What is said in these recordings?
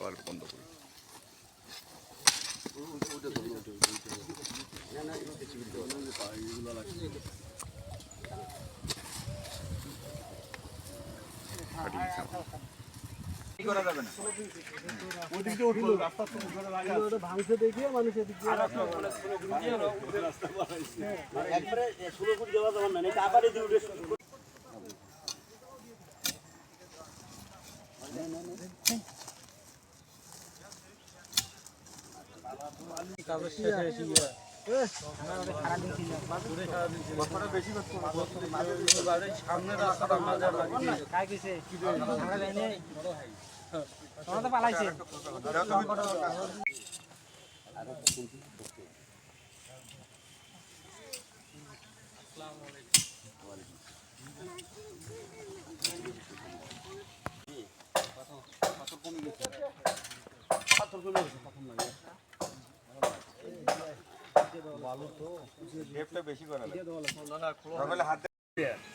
অল্প বন্ধ করি।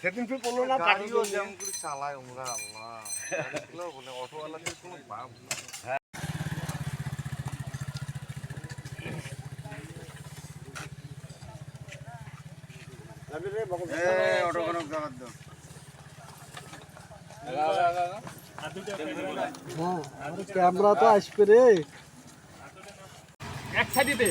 সেদিন ফির বললো না গাড়িও যেমন করে চালায় ওরা আল্লাহ বলে অটোওয়ালাদের কোনো ভাব না। ক্যামেরা তো আসবে রে এক সাইডে দে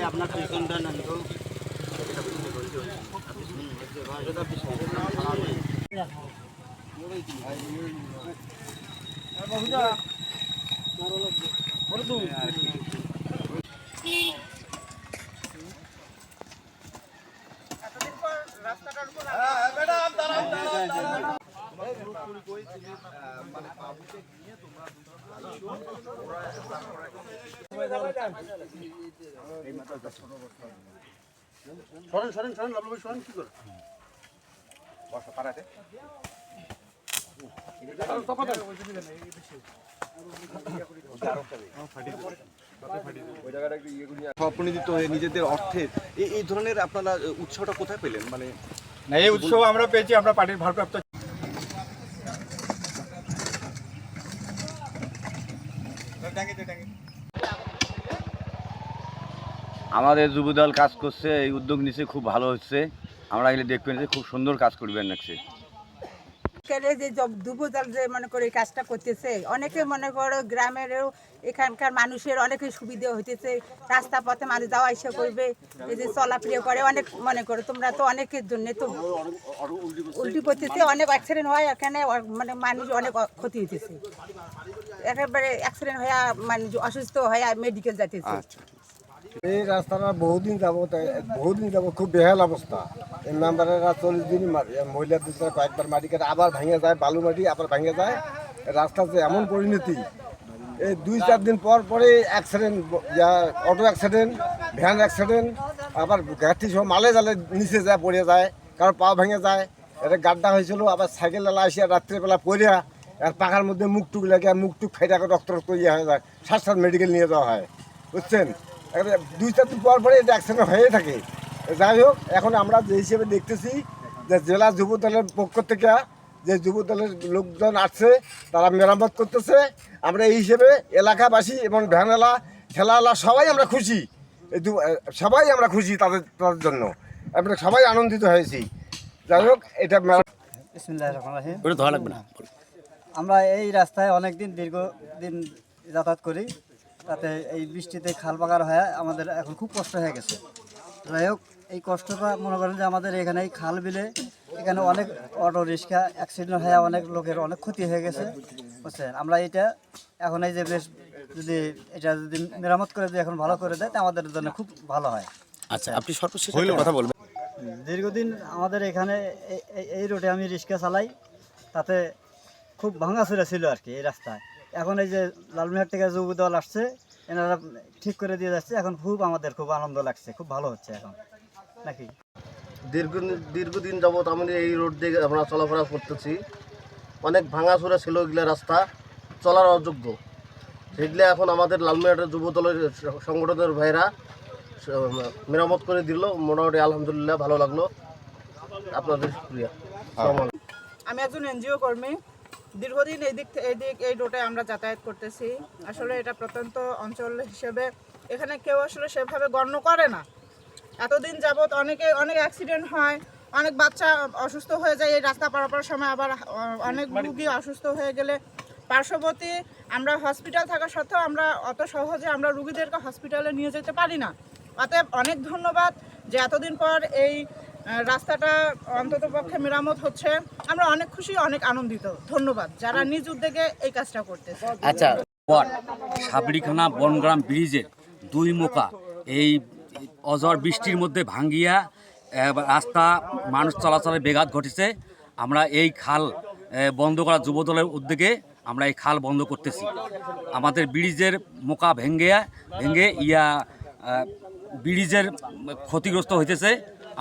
আপনার পিছনটা নেন তো সরেন লাভলু ভাই সরেন কি করে বসা পারাতে স্বপ্নদিত হয়ে নিজেদের অর্থে এই ধরনের আপনারা উৎসবটা কোথায় পেলেন? মানে না, এই উৎসব আমরা পেয়েছি আমরা পার্টির ভারপ্রাপ্ত আমাদের যুবদল কাজ করছে, এই উদ্যোগ নিচ্ছে, খুব ভালো হচ্ছে। আমরা এগুলো দেখবেন যে খুব সুন্দর কাজ করবেন নাকছে। যে যুবদল যে মনে করে এই কাজটা করতেছে, অনেকে মনে করো গ্রামেরও এখানকার মানুষের অনেকে সুবিধা হইতেছে, রাস্তা পথে মানুষ যাওয়া আসা করবে, এই যে চলাফেরা করে অনেক মনে করো তোমরা তো অনেকের জন্য তো উল্টি পড়তেছে, অনেক অ্যাক্সিডেন্ট হয় এখানে, মানে মানুষ অনেক ক্ষতি হইতেছে, একেবারে অ্যাক্সিডেন্ট হয়ে মানুষ অসুস্থ হয়ে মেডিকেল যাইতেছে। এই রাস্তাটা বহুদিন যাব খুব বেহাল অবস্থা। এই মেম্বারেরা 40 দিনই মারি, মহিলাদের কয়েকবার মাটি কাটে, আবার ভেঙে যায়, বালু মাটি আবার ভেঙে যায়। রাস্তার যে এমন পরিণতি, এই 2-4 দিন পর পরে accident, auto accident, van accident, আবার গাড়ি সব মালে জালে নিচে যায়, পড়ে যায়, কারো পা ভেঙে যায়। এটা গাড্ডা হয়েছিল, আবার সাইকেলওয়ালা আসিয়া রাত্রেবেলা পড়িয়া আর পাখার মধ্যে মুখটুক লেগে মুখটুক ফেটে রক্ত ইয়ে হয়ে যায়, সাত মেডিকেল নিয়ে যাওয়া হয়, বুঝছেন। 2-4 দিন পর পরে এটা অ্যাক্সিডেন্ট হয়ে থাকে। যাই হোক, এখন আমরা যে হিসেবে দেখতেছি যে জেলা যুব দলের পক্ষ থেকে যে যুব দলের লোকজন আসছে, তারা মেরামত করতেছে। আমরা এই হিসেবে এলাকাবাসী এবং ভ্যানওয়ালা ঠেলাওয়ালা সবাই আমরা খুশি, সবাই আমরা খুশি তাদের জন্য, আমরা সবাই আনন্দিত হয়েছি। যাই হোক, এটা আমরা এই রাস্তায় অনেকদিন দীর্ঘদিন যাতায়াত করি, তাতে এই বৃষ্টিতে খাল বাগার হয়ে আমাদের এখন খুব কষ্ট হয়ে গেছে। যাই হোক, এই কষ্টটা মনে করেন যে আমাদের এখানে এই খাল বিলে এখানে অনেক অটো রিক্সা অ্যাক্সিডেন্ট হয়ে অনেক লোকের অনেক ক্ষতি হয়ে গেছে, বুঝছেন। আমরা এটা এখন এই যে বেশ যদি এটা যদি মেরামত করে দিয়ে এখন ভালো করে দেয়, তা আমাদের জন্য খুব ভালো হয়। আচ্ছা, আপনি সর্বশেষ কথা বলবেন। দীর্ঘদিন আমাদের এখানে এই রোডে আমি রিক্সা চালাই, তাতে খুব ভাঙাচোরা ছিল আর কি এই রাস্তায়। এখন এই যে লালমিহাট থেকে যুব দল আসছে, এনারা ঠিক করে দিয়ে যাচ্ছে, এখন খুব আমাদের খুব আনন্দ লাগছে, খুব ভালো হচ্ছে এখন নাকি। দীর্ঘদিন যাবৎ আমি এই রোড দিয়ে আমরা চলাফেরা করতেছি। অনেক ভাঙাচোরা ছিল এগুলা রাস্তা, চলার অযোগ্য। সেগুলো এখন আমাদের লালমিয়াটের যুব দলের সংগঠনের ভাইরা মেরামত করে দিল। মোটামুটি আলহামদুলিল্লাহ ভালো লাগলো। আপনাদের শুকরিয়া। আমি একজন এনজিও কর্মী। দীর্ঘদিন এই রোডে আমরা যাতায়াত করতেছি। আসলে এটা প্রত্যন্ত অঞ্চল হিসেবে এখানে কেউ আসলে সেভাবে গণ্য করে না। এতদিন যাবৎ অনেক অ্যাক্সিডেন্ট হয়, অনেক বাচ্চা অসুস্থ হয়ে যায় এই রাস্তা পারাপার সময়, আবার অনেক রুগী অসুস্থ হয়ে গেলে পার্শ্ববর্তী আমরা হসপিটাল থাকা সত্ত্বেও আমরা অত সহজে আমরা রুগীদেরকে হসপিটালে নিয়ে যেতে পারি না। অতএব অনেক ধন্যবাদ যে এতদিন পর এই রাস্তাটা অন্ততপক্ষে মেরামত হচ্ছে। আমরা অনেক খুশি, অনেক আনন্দিত। ধন্যবাদ যারা নিজ উদ্যোগে এই কাজটা করতেছে। আচ্ছা, সাবরিখানা বনগ্রাম ব্রিজের 2 মোকা এই অঝড় বৃষ্টির মধ্যে ভাঙ্গিয়া রাস্তা মানুষ চলাচলের ব্যাঘাত ঘটেছে। আমরা এই খাল বন্ধ করা যুবদলের উদ্যোগে আমরা এই খাল বন্ধ করতেছি। আমাদের ব্রিজের মোকা ভেঙে ব্রিজের ক্ষতিগ্রস্ত হইতেছে।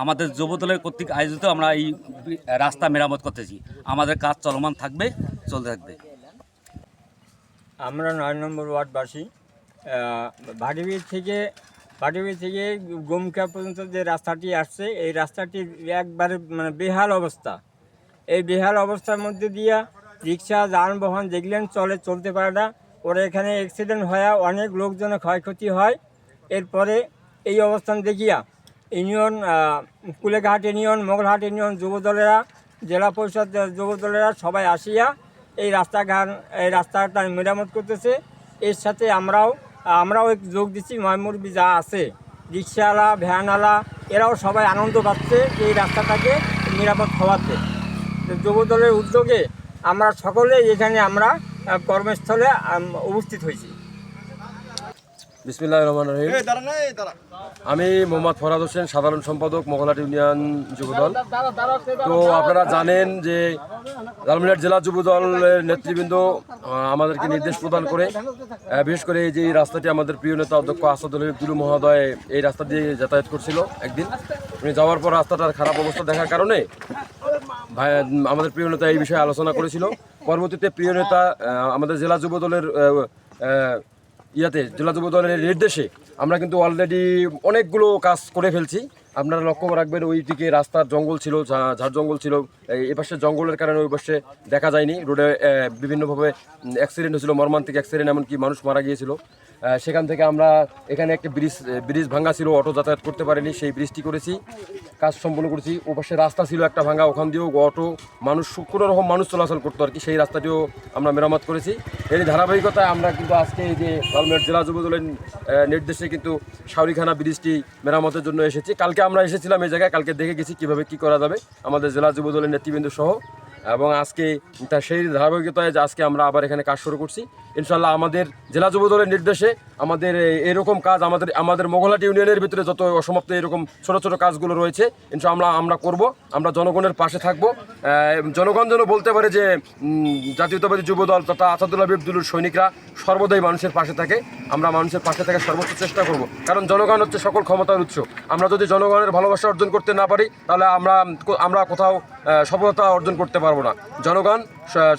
আমাদের যুবদলের কর্তৃক আয়োজিত আমরা এই রাস্তা মেরামত করতেছি। আমাদের কাজ চলমান থাকবে, চলতে থাকবে। আমরা 9 নম্বর ওয়ার্ডবাসী। ভাটিবিল থেকে গুমকা পর্যন্ত যে রাস্তাটি আসছে, এই রাস্তাটি একবারে মানে বেহাল অবস্থা। এই বেহাল অবস্থার মধ্যে দিয়া রিক্সা যানবাহন যেগুলেন চলতে পারে না। ওরা এখানে অ্যাক্সিডেন্ট হয়ে অনেক লোকজনের ক্ষয়ক্ষতি হয়। এরপরে এই অবস্থান দেখিয়া ইউনিয়ন, কুলেঘাট ইউনিয়ন, মোগলহাট ইউনিয়ন যুবদলেরা, জেলা পরিষদ যুবদলেরা সবাই আসিয়া এই রাস্তাটা মেরামত করতেছে। এর সাথে আমরাও যোগ দিচ্ছি। ময়মুরবি যা আছে, রিক্সাওয়ালা, ভ্যানওয়ালা, এরাও সবাই আনন্দ পাচ্ছে এই রাস্তাটাকে মেরামত হওয়াতে। যুবদলের উদ্যোগে আমরা সকলে এখানে আমরা কর্মস্থলে উপস্থিত হয়েছি। বিসমিল্লাহির রহমানির রহিম। আমি মোহাম্মদ ফরহাদ হোসেন, সাধারণ সম্পাদক মোগলহাট ইউনিয়ন যুবদল। তো আপনারা জানেন যে লালমিয়াট জেলা যুবদলের নেতৃবৃন্দ আমাদেরকে নির্দেশ প্রদান করে, বিশেষ করে এই যে এই রাস্তাটি আমাদের প্রিয় নেতা অধ্যক্ষ আসাদুল দুলু মহোদয় এই রাস্তা দিয়ে যাতায়াত করছিল একদিন। উনি যাওয়ার পর রাস্তাটার খারাপ অবস্থা দেখার কারণে আমাদের প্রিয় নেতা এই বিষয়ে আলোচনা করেছিল। পরবর্তীতে প্রিয় নেতা আমাদের জেলা যুবদলের জেলা যুবদলের নির্দেশে আমরা কিন্তু অলরেডি অনেকগুলো কাজ করে ফেলছি। আপনারা লক্ষ্য রাখবেন, ওই দিকে রাস্তার জঙ্গল ছিল, ঝাড় জঙ্গল ছিল। এই পাশে জঙ্গলের কারণে ওই পাশে দেখা যায়নি। রোডে বিভিন্নভাবে অ্যাক্সিডেন্ট হয়েছিল, মর্মান্তিক অ্যাক্সিডেন্ট, এমনকি মানুষ মারা গিয়েছিল। সেখান থেকে আমরা এখানে একটা ব্রিজ ভাঙা ছিল, অটো যাতায়াত করতে পারেনি, সেই ব্রিজটি করেছি, কাজ সম্পন্ন করেছি। ও পাশে রাস্তা ছিল একটা ভাঙা, ওখান দিয়েও অটো কোনো রকম মানুষ চলাচল করতো আর কি, সেই রাস্তাটিও আমরা মেরামত করেছি। এর ধারাবাহিকতায় আমরা কিন্তু আজকে এই যে লালমিয়াট জেলা যুবদলের নির্দেশে কিন্তু সাবরিখানা ব্রিজটি মেরামতের জন্য এসেছি। কালকে আমরা এসেছিলাম এই জায়গায়, কালকে দেখে গেছি কীভাবে কী করা যাবে আমাদের জেলা যুবদলের নেতৃবৃন্দ সহ। এবং আজকে সেই ধারাবাহিকতায় যে আজকে আমরা আবার এখানে কাজ শুরু করছি। ইনশাল্লাহ আমাদের জেলা যুবদলের নির্দেশে আমাদের এরকম কাজ আমাদের মোগলহাট ইউনিয়নের ভিতরে যত অসমাপ্ত এরকম ছোট ছোট কাজগুলো রয়েছে ইনশাল্লাহ আমরা করব। আমরা জনগণের পাশে থাকব। জনগণ যেন বলতে পারে যে জাতীয়তাবাদী যুবদল তথা আসাদুল্লাহ দুলুর সৈনিকরা সর্বদাই মানুষের পাশে থাকে। আমরা মানুষের পাশে থাকার সর্বোচ্চ চেষ্টা করব, কারণ জনগণ হচ্ছে সকল ক্ষমতার উৎস। আমরা যদি জনগণের ভালোবাসা অর্জন করতে না পারি তাহলে আমরা কোথাও সফলতা অর্জন করতে পারবো না। জনগণ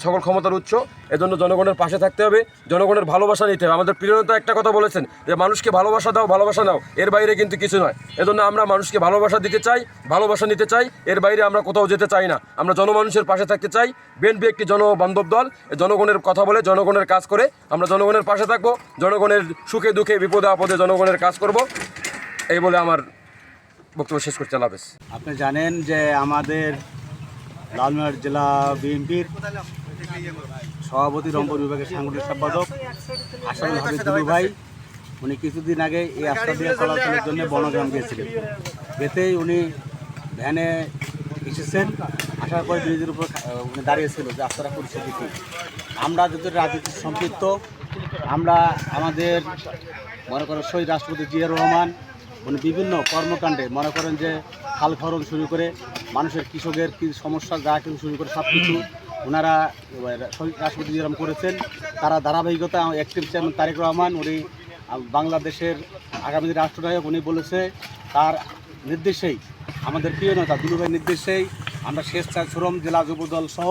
সকল ক্ষমতার উৎস, এজন্য জনগণের পাশে থাকতে হবে, জনগণের ভালোবাসা নিতে হবে। আমাদের প্রিয় নেতা একটা কথা বলেছেন যে মানুষকে ভালোবাসা দাও, ভালোবাসা নাও, এর বাইরে কিন্তু কিছু নয়। এজন্য আমরা মানুষকে ভালোবাসা দিতে চাই, ভালোবাসা নিতে চাই, এর বাইরে আমরা কোথাও যেতে চাই না। আমরা জনমানুষের পাশে থাকতে চাই। বিএনপি একটি জনবান্ধব দল, জনগণের কথা বলে, জনগণের কাজ করে। আমরা জনগণের পাশে থাকবো, জনগণের সুখে দুঃখে বিপদে আপদে জনগণের কাজ করব, এই বলে আমার বক্তব্য শেষ করতে আল্লাহ হাফেজ। আপনি জানেন যে আমাদের লালমিয়াট জেলা বিএনপির সভাপতি রংপুর বিভাগের সাংগঠনিক সম্পাদক আসাদুল দুলু ভাই, উনি কিছুদিন আগে এই রাস্তা দিয়ে চলাচলের জন্য বনগ্রাম গিয়েছিলেন। এতেই উনি ভ্যানে এসেছেন, আসার পরে ব্রিজের উপর উনি দাঁড়িয়েছিল যে রাস্তাটা পরিস্থিতি কী। আমরা যদি রাজনীতি সম্পৃক্ত, আমরা আমাদের মনে করেন শহীদ রাষ্ট্রপতি জিয়াউর রহমান উনি বিভিন্ন কর্মকাণ্ডে মনে করেন যে খাল খনন শুরু করে মানুষের কৃষকের কী সমস্যা যা কিছু শুরু করে সব কিছু ওনারা শহীদ রাষ্ট্রপতি যেরকম করেছেন, তারা ধারাবাহিকতা অ্যাক্টিভ চেয়ারম্যান তারেক রহমান উনি বাংলাদেশের আগামী রাষ্ট্রনায়ক, উনি বলেছে তার নির্দেশেই আমাদের প্রিয় নেতা দুলুভাই নির্দেশেই আমরা স্বেচ্ছাশ্রম জেলা যুবদল সহ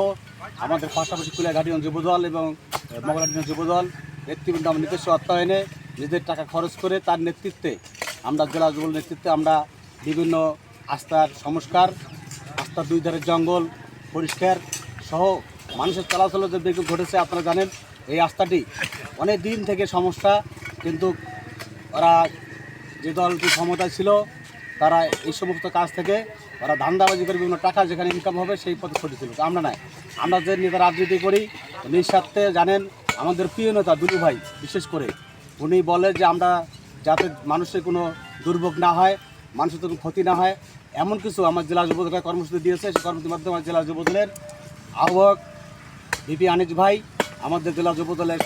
আমাদের পাশাপাশি কুলিয়াঘাট ইউনিয়ন যুবদল এবং মগরাট ইউনিয়ন যুবদল নেতৃবৃন্দ আমার নিজস্ব অর্থায়নে নিজেদের টাকা খরচ করে তার নেতৃত্বে আমরা জেলা যুবদল নেতৃত্বে আমরা বিভিন্ন আস্থার সংস্কার, রাস্তার দুই ধারের জঙ্গল পরিষ্কার সহ মানুষের চলাচলের যে বিঘ্ন ঘটেছে আপনারা জানেন। এই রাস্তাটি অনেক দিন থেকে সমস্যা, কিন্তু ওরা যে দলটি ক্ষমতায় ছিল তারা এই সমস্ত কাজ থেকে ওরা ধান্দাবাজি করে বিভিন্ন টাকা যেখানে ইনকাম হবে সেই পথে ছুটেছিল। আমরা নাই, আমরা যে নেতা রাজনীতি করি নিঃস্বার্থে জানেন আমাদের প্রিয় নেতা দুলু ভাই বিশেষ করে উনি বলে যে আমরা যাতে মানুষের কোনো দুর্ভোগ না হয়, মানুষের কোনো ক্ষতি না হয় এমন কিছু আমার জেলা যুবদলের কর্মসূচি দিয়েছে। সেই কর্মসূচির মাধ্যমে আমার জেলা যুবদলের আহ্বায়ক ভিপি আনিস ভাই, আমাদের জেলা যুবদলের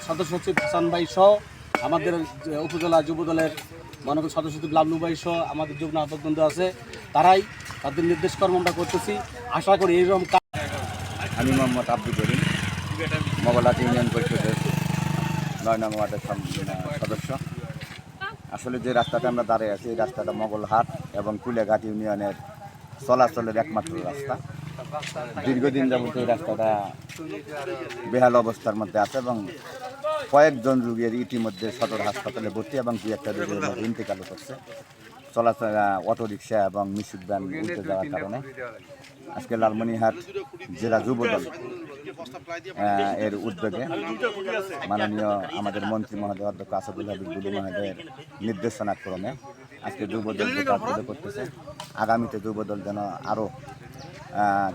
সদস্য সচিব হাসান ভাই সহ আমাদের উপজেলা যুবদলের মনোনয়ন সদস্য সচিব লাবলু ভাই সহ আমাদের যুগ্ম আহ্বায়ক বন্ধু আছে, তারাই তাদের নির্দেশ কর্ম আমরা করতেছি। আশা করি এইরকম কাজ। আমি মোহাম্মদ আব্দুল করিম, মগলাট ইউনিয়ন পরিষদের 9 নং ওয়ার্ডের সদস্য। আসলে যে রাস্তাটা আমরা দাঁড়িয়ে আছি এই রাস্তাটা মগলহাট এবং কুলিয়াঘাট ইউনিয়নের চলাচলের একমাত্র রাস্তা। দীর্ঘদিন যাবত এই রাস্তাটা বেহাল অবস্থার মধ্যে আছে এবং কয়েকজন রোগীর ইতিমধ্যে সদর হাসপাতালে ভর্তি এবং দু একটা রোগীর মধ্যে ইন্তেকালও করছে। চলাচল অটোরিকশা এবং মিশুক ভ্যান উল্টে যাওয়ার কারণে আজকে লালমনিরহাট জেলা যুবদল এর উদ্যোগে মাননীয় আমাদের মন্ত্রী মহোদয় অধ্যক্ষ আসাদুল হাবিব দুলু মহোদয়ের নির্দেশনাক্রমে আজকে যুবদল কার্যকর করতেছে। আগামীতে যুবদল যেন আরও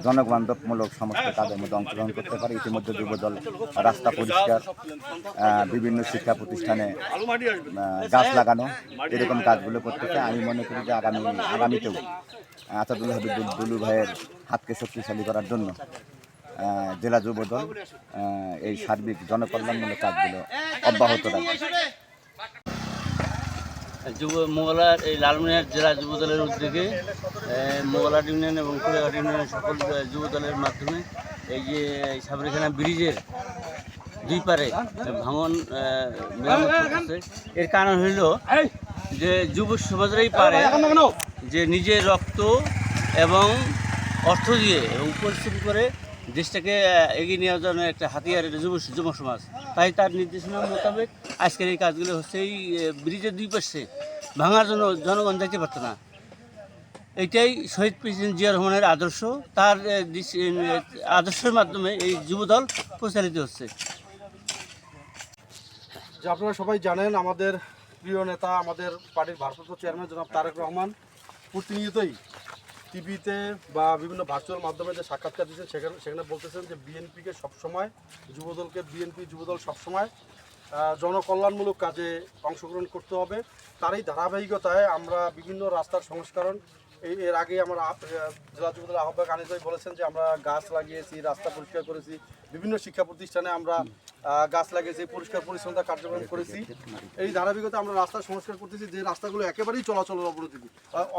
জনবান্ধবমূলক সমস্ত কাজের মধ্যে অংশগ্রহণ করতে পারে। ইতিমধ্যে যুবদল রাস্তা পরিষ্কার, বিভিন্ন শিক্ষা প্রতিষ্ঠানে গাছ লাগানো এরকম কাজগুলো করতেছে। আমি মনে করি যে আগামীতেও আসাদুল হাবিব দুলু ভাইয়ের হাতকে শক্তিশালী করার জন্য জেলা যুবদল এই সার্বিক জনকল্যাণমূলক কাজগুলো অব্যাহত রাখবে। মোগলার এই লালমনিরহাট জেলা যুবদলের উদ্যোগে মোগলাট ইউনিয়ন এবং কুলিয়াঘাট ইউনিয়নের সকল যুবদলের মাধ্যমে এই যে সাবরিখানা ব্রিজের দুই পারে ভাঙন মেরামত করতেছে। এর কারণ হইল যে যুব সমাজরাই পারে যে নিজের রক্ত এবং অর্থ দিয়ে এবং পরিশ্রম করে দেশটাকে এগিয়ে নেওয়ার জন্য একটা হাতিয়ার যুব সমাজ। তাই তার নির্দেশনা মোতাবেক আজকের এই কাজগুলো হচ্ছে। এই ব্রিজের দুই পাশে ভাঙার জন্য জনগণ যাইতে পারত না। এটাই শহীদ প্রেসিডেন্ট জিয়া রহমানের আদর্শ, তার আদর্শের মাধ্যমে এই যুবদল পরিচালিত হচ্ছে। যে আপনারা সবাই জানেন আমাদের প্রিয় নেতা আমাদের পার্টির ভারপ্রাপ্ত চেয়ারম্যান জনাব তারেক রহমান প্রতিনিয়তই টিভিতে বা বিভিন্ন ভার্চুয়াল মাধ্যমে যে সাক্ষাৎকার দিচ্ছেন সেখানে বলতেছেন যে বিএনপিকে সবসময় যুবদল সবসময় জনকল্যাণমূলক কাজে অংশগ্রহণ করতে হবে। তারই ধারাবাহিকতায় আমরা বিভিন্ন রাস্তার সংস্করণ এর আগে আমার জেলা যুবদলের আহ্বায়ক আনিস ভাই বলেছেন যে আমরা গাছ লাগিয়েছি, রাস্তা পরিষ্কার করেছি, বিভিন্ন শিক্ষা প্রতিষ্ঠানে আমরা গাছ লাগিয়েছি, পরিষ্কার পরিচ্ছন্নতা কার্যক্রম করেছি। এই ধারাবাহিকতা আমরা রাস্তা সংস্কার করতেছি যে রাস্তাগুলো একেবারেই চলাচলের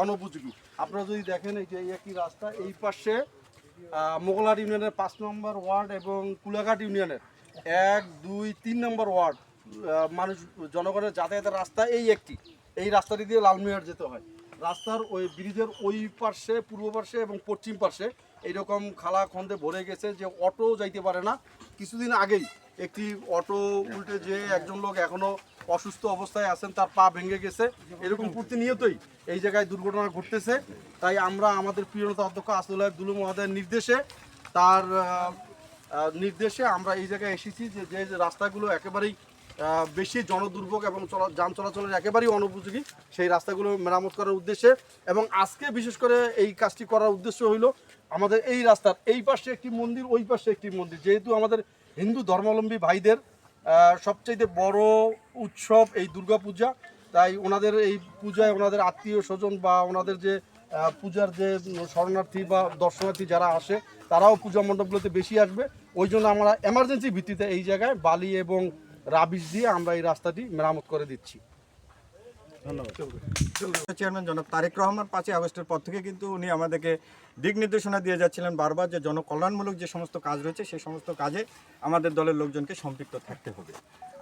অনুপযোগী। আপনারা যদি দেখেন এই যে একই রাস্তা এই পাশে মোগলাট ইউনিয়নের 5 নম্বর ওয়ার্ড এবং কুলিয়াঘাট ইউনিয়নের 1, 2, 3 নম্বর ওয়ার্ড মানুষ জনগণের যাতায়াতের রাস্তা এই রাস্তাটি দিয়ে লালমনিরহাট যেতে হয়। রাস্তার ওই ব্রিজের ওই পার্শ্বে, পূর্ব পার্শ্বে এবং পশ্চিম পার্শ্বে এইরকম খালা খন্দে ভরে গেছে যে অটো যাইতে পারে না। কিছুদিন আগেই একটি অটো উল্টে যে একজন লোক এখনও অসুস্থ অবস্থায় আছেন, তার পা ভেঙে গেছে। এরকম প্রতিনিয়তই এই জায়গায় দুর্ঘটনা ঘটতেছে। তাই আমরা আমাদের প্রিয় নেতা অধ্যক্ষ আসাদুল হাবিব দুলু মহোদয়ের নির্দেশে আমরা এই জায়গায় এসেছি যে রাস্তাগুলো একেবারেই বেশি জনদুর্ভোগ এবং যান চলাচলের একেবারেই অনুপযোগী সেই রাস্তাগুলো মেরামত করার উদ্দেশ্যে। এবং আজকে বিশেষ করে এই কাজটি করার উদ্দেশ্য হইল আমাদের এই রাস্তার এই পাশে একটি মন্দির, ওই পাশে একটি মন্দির, যেহেতু আমাদের হিন্দু ধর্মাবলম্বী ভাইদের সবচাইতে বড় উৎসব এই দুর্গাপূজা। তাই ওনাদের এই পূজায় ওনাদের আত্মীয় স্বজন বা ওনাদের যে পূজার যে শরণার্থী বা দর্শনার্থী যারা আসে তারাও পূজা মণ্ডপগুলোতে বেশি আসবে। ওই জন্য আমরা এমার্জেন্সি ভিত্তিতে এই জায়গায় বালি এবং রাবিশ দিয়ে আমরা এই রাস্তাটি মেরামত করে দিচ্ছি। ধন্যবাদ। চেয়ারম্যান জনাব তারেক রহমান 5ই আগস্টের পর থেকে কিন্তু উনি আমাদেরকে দিক নির্দেশনা দিয়ে যাচ্ছিলেন বারবার যে জনকল্যাণমূলক যে সমস্ত কাজ রয়েছে সেই সমস্ত কাজে আমাদের দলের লোকজনকে সম্পৃক্ত থাকতে হবে।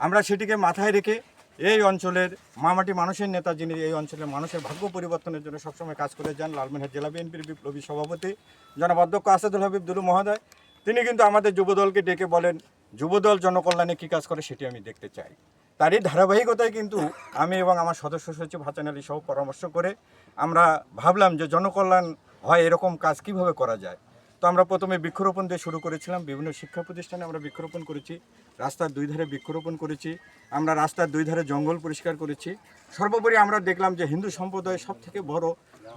আমরা সেটিকে মাথায় রেখে এই অঞ্চলের মামাটি মানুষের নেতা, যিনি এই অঞ্চলের মানুষের ভাগ্য পরিবর্তনের জন্য সবসময় কাজ করে যান, লালমনিরহাট জেলা বিএনপির বিপ্লবী সভাপতি জনাব অধ্যক্ষ আসাদুল হাবিব দুলু মহোদয়, তিনি কিন্তু আমাদের যুবদলকে ডেকে বলেন যুবদল জনকল্যাণে কী কাজ করে সেটি আমি দেখতে চাই। তারই ধারাবাহিকতায় কিন্তু আমি এবং আমার সদস্য সচিব হাসান আলী সহ পরামর্শ করে আমরা ভাবলাম যে জনকল্যাণ হয় এরকম কাজ কিভাবে করা যায়। তো আমরা প্রথমে বৃক্ষরোপণ দিয়ে শুরু করেছিলাম। বিভিন্ন শিক্ষা প্রতিষ্ঠানে আমরা বৃক্ষরোপণ করেছি, রাস্তার দুই ধারে বৃক্ষরোপণ করেছি, আমরা রাস্তার দুই ধারে জঙ্গল পরিষ্কার করেছি। সর্বোপরি আমরা দেখলাম যে হিন্দু সম্প্রদায়ের সবথেকে বড়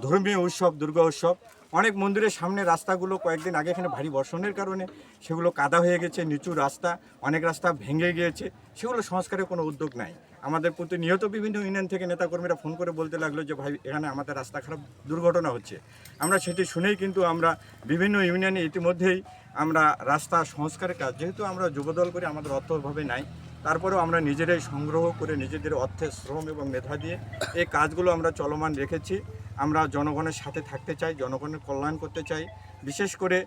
ধর্মীয় উৎসব দুর্গা উৎসব, অনেক মন্দিরের সামনে রাস্তাগুলো কয়েকদিন আগে এখানে ভারী বর্ষণের কারণে সেগুলো কাদা হয়ে গেছে, নিচু রাস্তা, অনেক রাস্তা ভেঙে গিয়েছে, সেগুলো সংস্কারের কোনো উদ্যোগ নাই। আমাদের প্রতিনিয়ত বিভিন্ন ইউনিয়ন থেকে নেতাকর্মীরা ফোন করে বলতে লাগলো যে ভাই এখানে আমাদের রাস্তা খারাপ, দুর্ঘটনা হচ্ছে। আমরা সেটি শুনেই কিন্তু আমরা বিভিন্ন ইউনিয়নে ইতিমধ্যেই আমরা রাস্তা সংস্কারের কাজ, যেহেতু আমরা যুবদল করে আমাদের অর্থভাবে নাই, তারপরেও আমরা নিজেরাই সংগ্রহ করে নিজেদের অর্থের শ্রম এবং মেধা দিয়ে এই কাজগুলো আমরা চলমান রেখেছি। আমরা জনগণের সাথে থাকতে চাই, জনগণের কল্যাণ করতে চাই, বিশেষ করে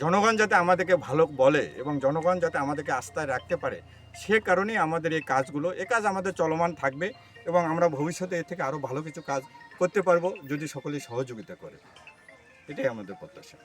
জনগণ যাতে আমাদেরকে ভালো বলে এবং জনগণ যাতে আমাদেরকে আস্থায় রাখতে পারে, সে কারণেই আমাদের এই কাজগুলো, এ কাজ আমাদের চলমান থাকবে এবং আমরা ভবিষ্যতে এর থেকে আরও ভালো কিছু কাজ করতে পারবো যদি সকলেই সহযোগিতা করে। এটাই আমাদের প্রত্যাশা।